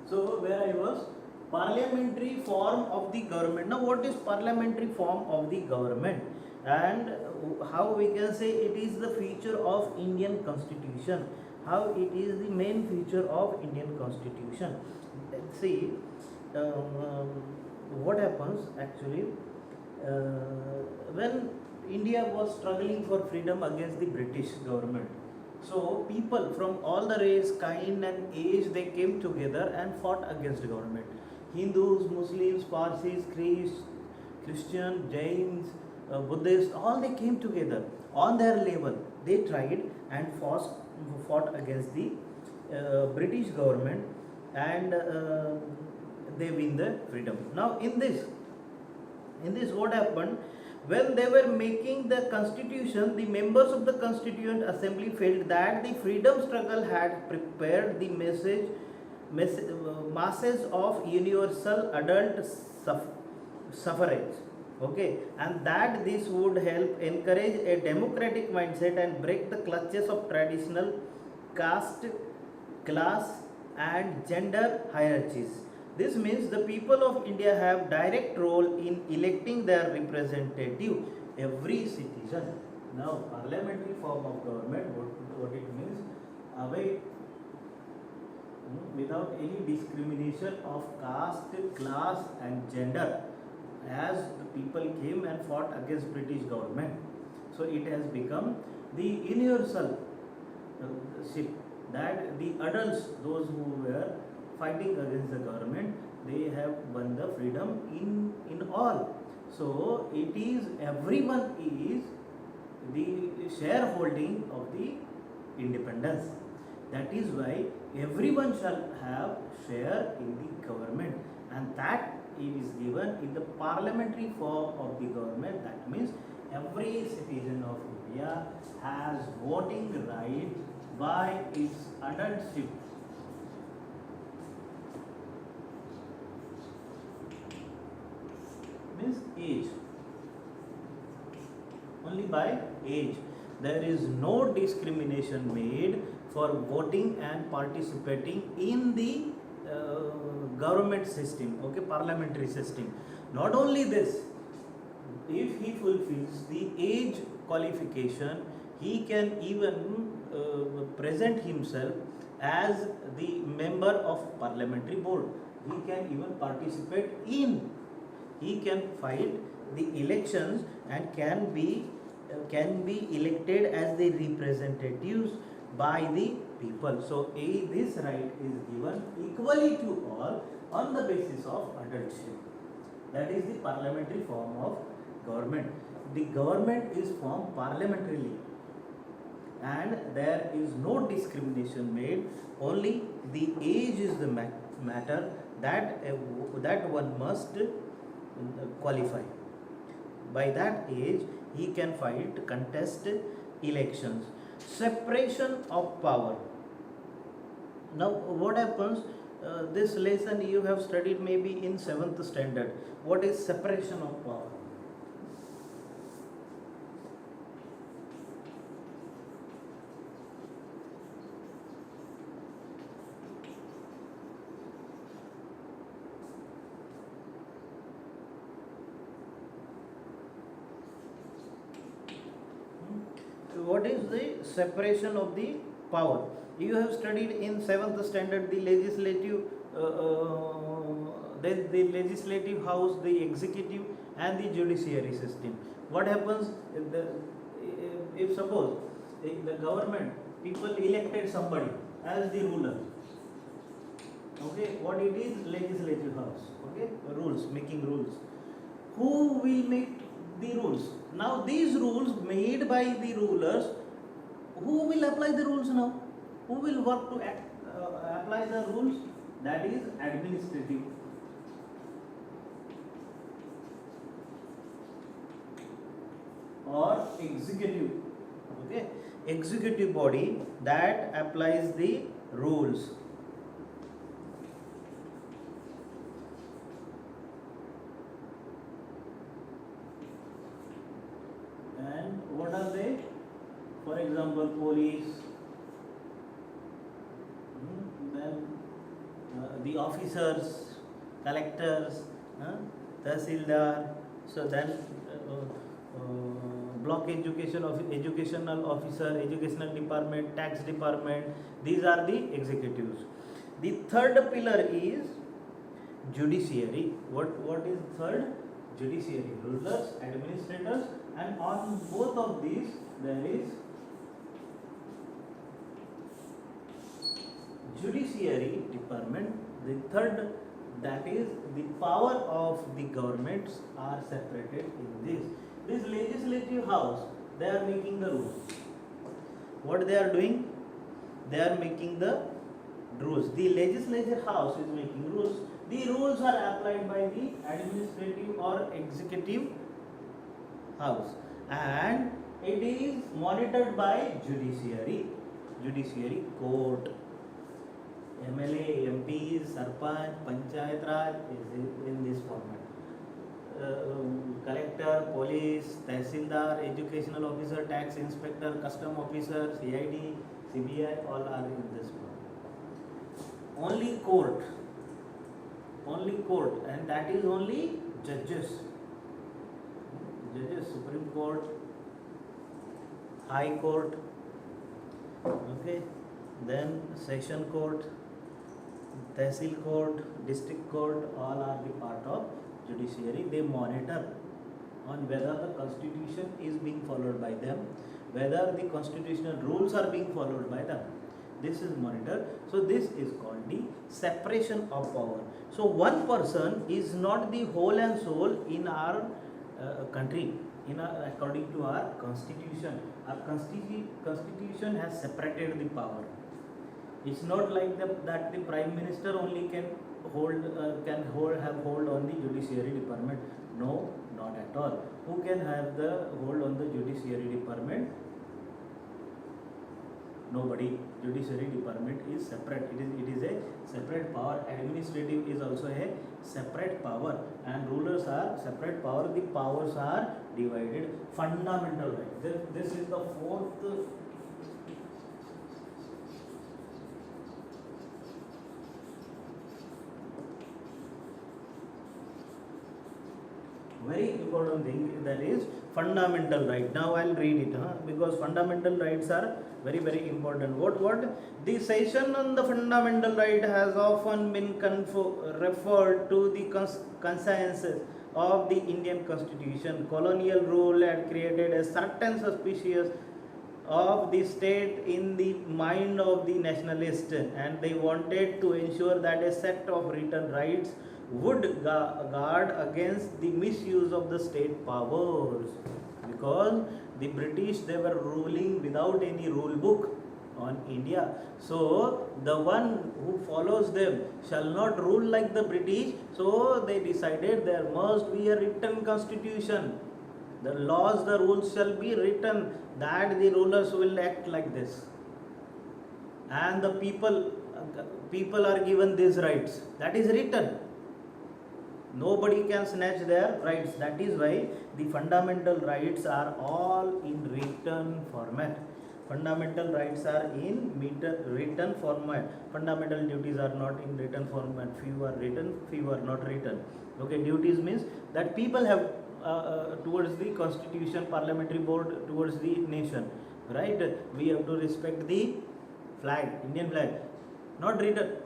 So where I was, parliamentary form of the government. Now what is parliamentary form of the government, and how we can say it is the feature of Indian constitution, how it is the main feature of Indian constitution. Let's see, what happens actually, when India was struggling for freedom against the British government. So people from all the race, kind and age, they came together and fought against the government. Hindus, Muslims, Parsis, Christian, Jains, Buddhists, all they came together on their level. They tried and fought against the British government, and they win the freedom. Now in this what happened, when they were making the constitution, the members of the constituent assembly felt that the freedom struggle had prepared the masses of universal adult suffrage, okay, and that this would help encourage a democratic mindset and break the clutches of traditional caste, class and gender hierarchies. This means the people of India have direct role in electing their representative, every citizen. Now, parliamentary form of government, what it means, away without any discrimination of caste, class and gender, as the people came and fought against British government. So it has become the universal ship, that the adults, those who were fighting against the government, they have won the freedom in all. So it is, everyone is the shareholding of the independence. That is why everyone shall have share in the government, and that is given in the parliamentary form of the government. That means every citizen of India has voting right by its adultship. Means age, only by age. There is no discrimination made for voting and participating in the government system, okay, parliamentary system. Not only this, if he fulfills the age qualification, he can even present himself as the member of parliamentary board. He can even participate in, he can fight the elections and can be elected as the representatives by the people. So this right is given equally to all on the basis of adultship. That is the parliamentary form of government. The government is formed parliamentarily, and there is no discrimination made. Only the age is the matter that that one must qualify. By that age, he can fight, contest elections. Separation of power. Now, what happens? This lesson you have studied maybe in 7th standard. What is separation of power? What is the separation of the power? You have studied in 7th standard the legislative, then the legislative house, the executive and the judiciary system. What happens if suppose the government, people elected somebody as the ruler, okay, what it is, legislative house, okay, rules, making rules. Who will make the rules? Now these rules made by the rulers, who will apply the rules now? Who will work to apply the rules? That is administrative. Or executive, okay, executive body that applies the rules. And what are they? For example, police, then the officers, collectors, tahsildar, so then block educational officer, educational department, tax department, these are the executives. The third pillar is judiciary. What is third? Judiciary, rulers, administrators, and on both of these there is judiciary department. The third, that is the power of the governments are separated in this. This legislative house, they are making the rules. What they are doing? They are making the rules. The legislature house is making rules. The rules are applied by the administrative or executive house, and it is monitored by judiciary court. MLA, MPs, Sarpanch, Panchayat Raj is in this format. Collector, police, Tahsildar, educational officer, tax inspector, custom officer, CID, CBI, all are in this format. Only court, and that is only judges, Supreme Court, High Court, okay, then Session Court, Tehsil Court, District Court, all are the part of judiciary. They monitor on whether the constitution is being followed by them, whether the constitutional rules are being followed by them. This is monitored. So this is called the separation of power. So one person is not the whole and soul in our country. According to our constitution, our constitution has separated the power. It's not like that the prime minister only can have hold on the judiciary department. No, not at all. Who can have the hold on the judiciary department? Nobody. Judiciary department is separate. It is a separate power. Administrative is also a separate power, and rulers are separate power. The powers are divided. Fundamental right. This is the fourth. Very important thing, that is fundamental right. Now I'll read it, because fundamental rights are very, very important. What the session on the fundamental right has often been referred to the consciences of the Indian Constitution. Colonial rule had created a certain suspicion of the state in the mind of the nationalists, and they wanted to ensure that a set of written rights would guard against the misuse of the state powers, because the British, they were ruling without any rule book on India. So the one who follows them shall not rule like the British. So they decided there must be a written constitution. The laws, the rules shall be written, that the rulers will act like this, and the people are given these rights. That is written. Nobody can snatch their rights. That is why the fundamental rights are all in written format. Fundamental rights are in written format. Fundamental duties are not in written format. Few are written, few are not written. Okay, duties means that people have towards the constitution, parliamentary board, towards the nation. Right? We have to respect the flag, Indian flag. Not written.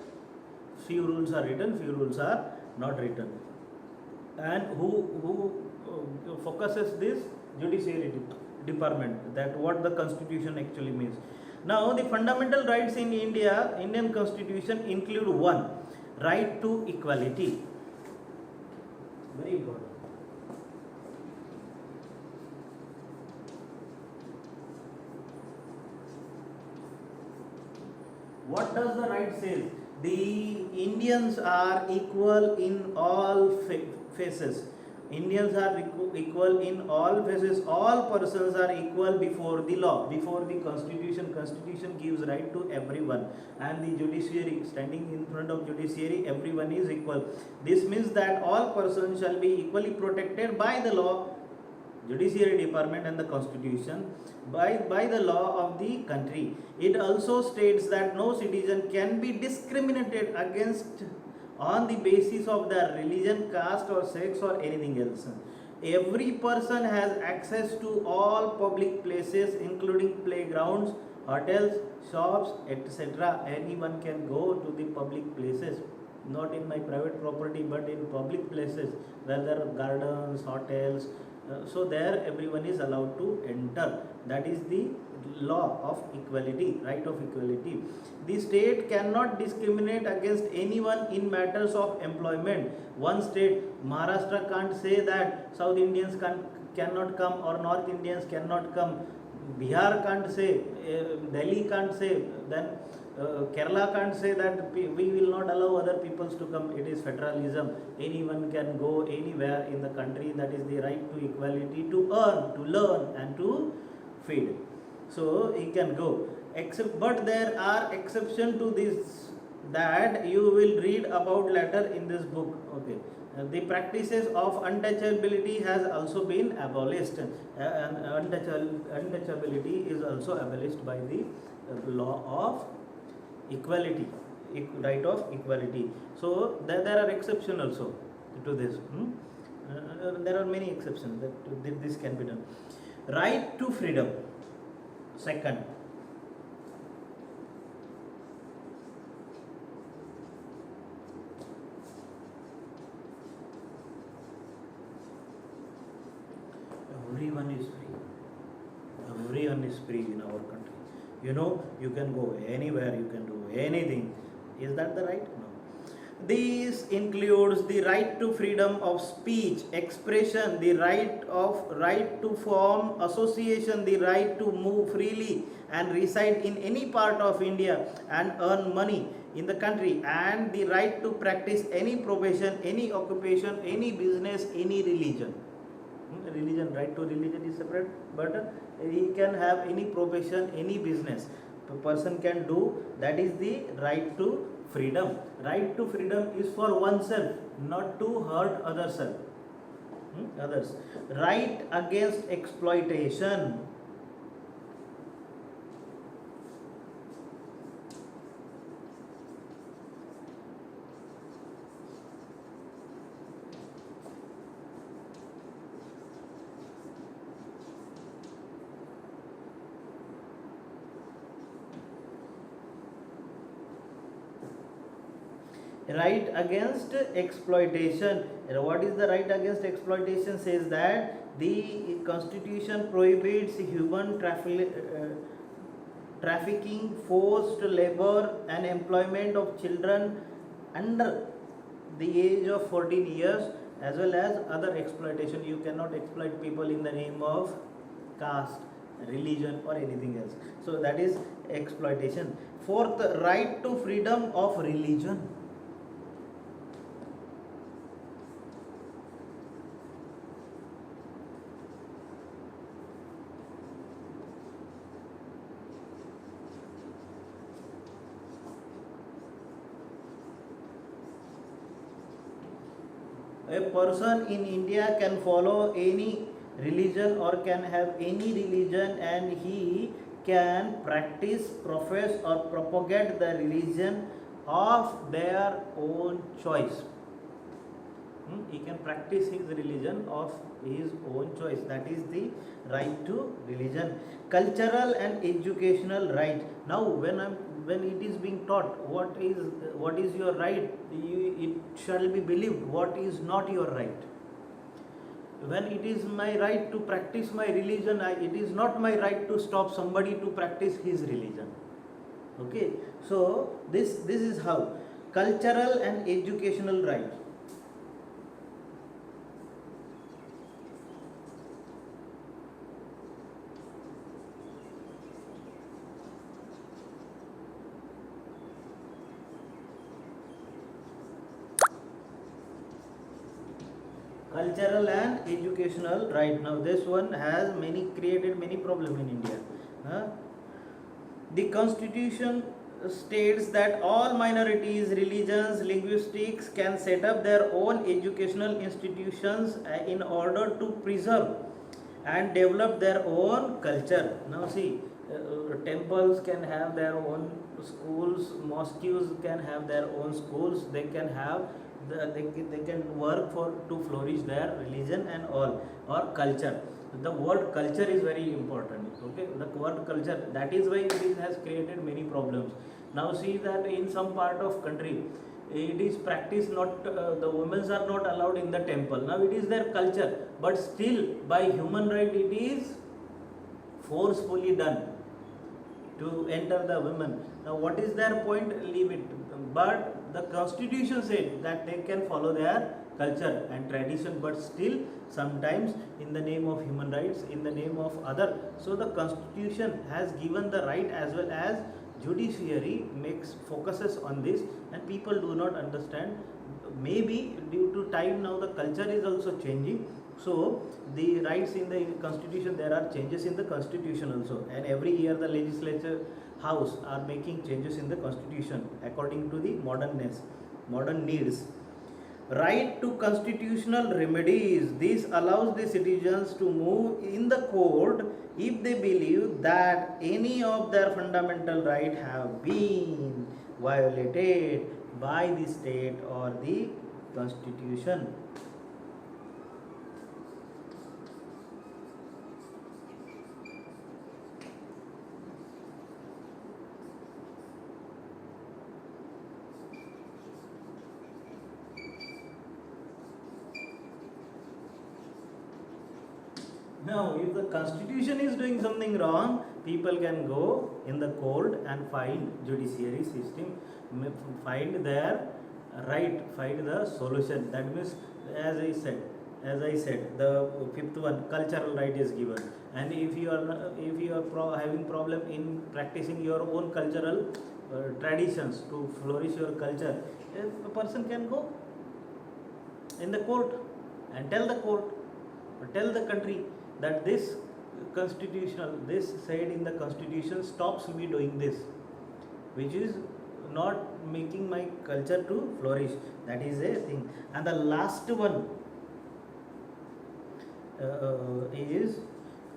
Few rules are written, few rules are not written. And who focuses this? Judiciary department, that what the constitution actually means. Now the fundamental rights in Indian constitution include one, right to equality. Very important. What does the right say? The Indians are equal in all faces. Indians are equal in all faces. All persons are equal before the law, before the constitution. Constitution gives right to everyone, and the judiciary, standing in front of judiciary, everyone is equal. This means that all persons shall be equally protected by the law. judiciary department and the constitution by the law of the country. It also states that no citizen can be discriminated against on the basis of their religion, caste or sex or anything else. Every person has access to all public places including playgrounds, hotels, shops, etc. Anyone can go to the public places, not in my private property but in public places where there are gardens, hotels. So there everyone is allowed to enter. That is the law of equality, right of equality. The state cannot discriminate against anyone in matters of employment. One state, Maharashtra, can't say that South Indians cannot come or North Indians cannot come. Bihar can't say, Delhi can't say, then Kerala can't say that we will not allow other peoples to come. It is federalism. Anyone can go anywhere in the country. That is the right to equality, to earn, to learn and to feed. So he can go. But there are exceptions to this that you will read about later in this book. Okay. The practices of untouchability has also been abolished, and untouchability is also abolished by the law of equality, right of equality. So there are exceptions also to this. There are many exceptions that this can be done. Right to freedom. Second, everyone is free. Everyone is free in our country. You can go anywhere, you can do anything. Is that the right? No. This includes the right to freedom of speech, expression, the right to form association, the right to move freely and reside in any part of India and earn money in the country, and the right to practice any profession, any occupation, any business, any religion. Religion, right to religion is separate, but he can have any profession, any business a person can do. That is the right to freedom. Right to freedom is for oneself, not to hurt others. Right against exploitation. Right against exploitation. What is the right against exploitation? Says that the constitution prohibits human trafficking, forced labor and employment of children under the age of 14 years, as well as other exploitation. You cannot exploit people in the name of caste, religion or anything else. So that is exploitation. Fourth, right to freedom of religion. A person in India can follow any religion or can have any religion, and he can practice, profess or propagate the religion of their own choice. He can practice his religion of his own choice. That is the right to religion. Cultural and educational right. Now when it is being taught what is your right, it shall be believed what is not your right. When it is my right to practice my religion, it is not my right to stop somebody to practice his religion. Okay, so this is how cultural and educational right. Cultural and educational right. Now this one has created many problems in India. The constitution states that all minorities, religions, linguistics can set up their own educational institutions in order to preserve and develop their own culture. Now see, temples can have their own schools, mosques can have their own schools, they can have they can work for to flourish their religion and all, or culture. The word culture is very important. Okay, the word culture, that is why it has created many problems. Now see that in some part of country it is practiced, not the women are not allowed in the temple. Now it is their culture, but still by human right it is forcefully done to enter the women. Now what is their point? Leave it. But the constitution said that they can follow their culture and tradition, but still sometimes in the name of human rights, in the name of other. So the constitution has given the right, as well as judiciary makes focuses on this, and people do not understand. Maybe due to time, now the culture is also changing. So the rights in the constitution, there are changes in the constitution also, and every year the legislature house are making changes in the constitution according to the modern needs. Right to constitutional remedies. This allows the citizens to move in the court if they believe that any of their fundamental rights have been violated by the state or the constitution. Now, if the constitution is doing something wrong, people can go in the court and find judiciary system, find their right, find the solution. That means, as I said, the fifth one, cultural right is given. And if you are having problem in practicing your own cultural traditions to flourish your culture, a person can go in the court and tell the court, or tell the country that this said in the constitution stops me doing this, which is not making my culture to flourish. That is a thing. And the last one is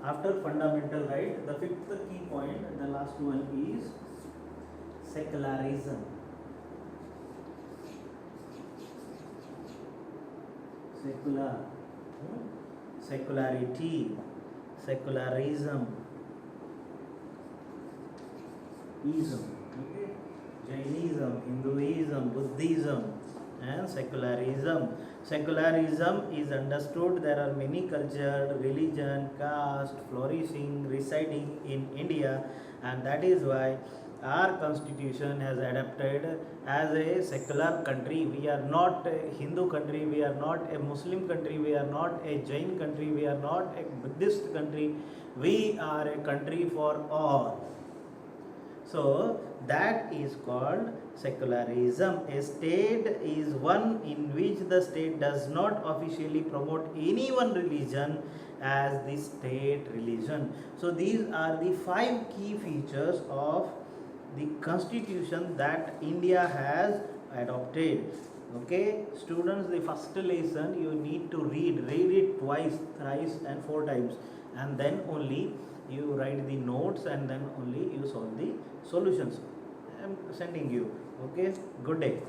after fundamental right, the fifth key point, the last one is secularism. Secularity, secularism, okay? Jainism, Hinduism, Buddhism, and secularism. Secularism is understood there are many culture, religion, caste flourishing, residing in India, and that is why our constitution has adapted as a secular country. We are not a Hindu country, we are not a Muslim country, we are not a Jain country, we are not a Buddhist country, we are a country for all. So that is called secularism. A state is one in which the state does not officially promote any one religion as the state religion. So these are the 5 key features of the constitution that India has adopted. Okay, students, the first lesson you need to read it twice, thrice, and 4 times, and then only you write the notes, and then only you solve the solutions. I am sending you. Okay, good day.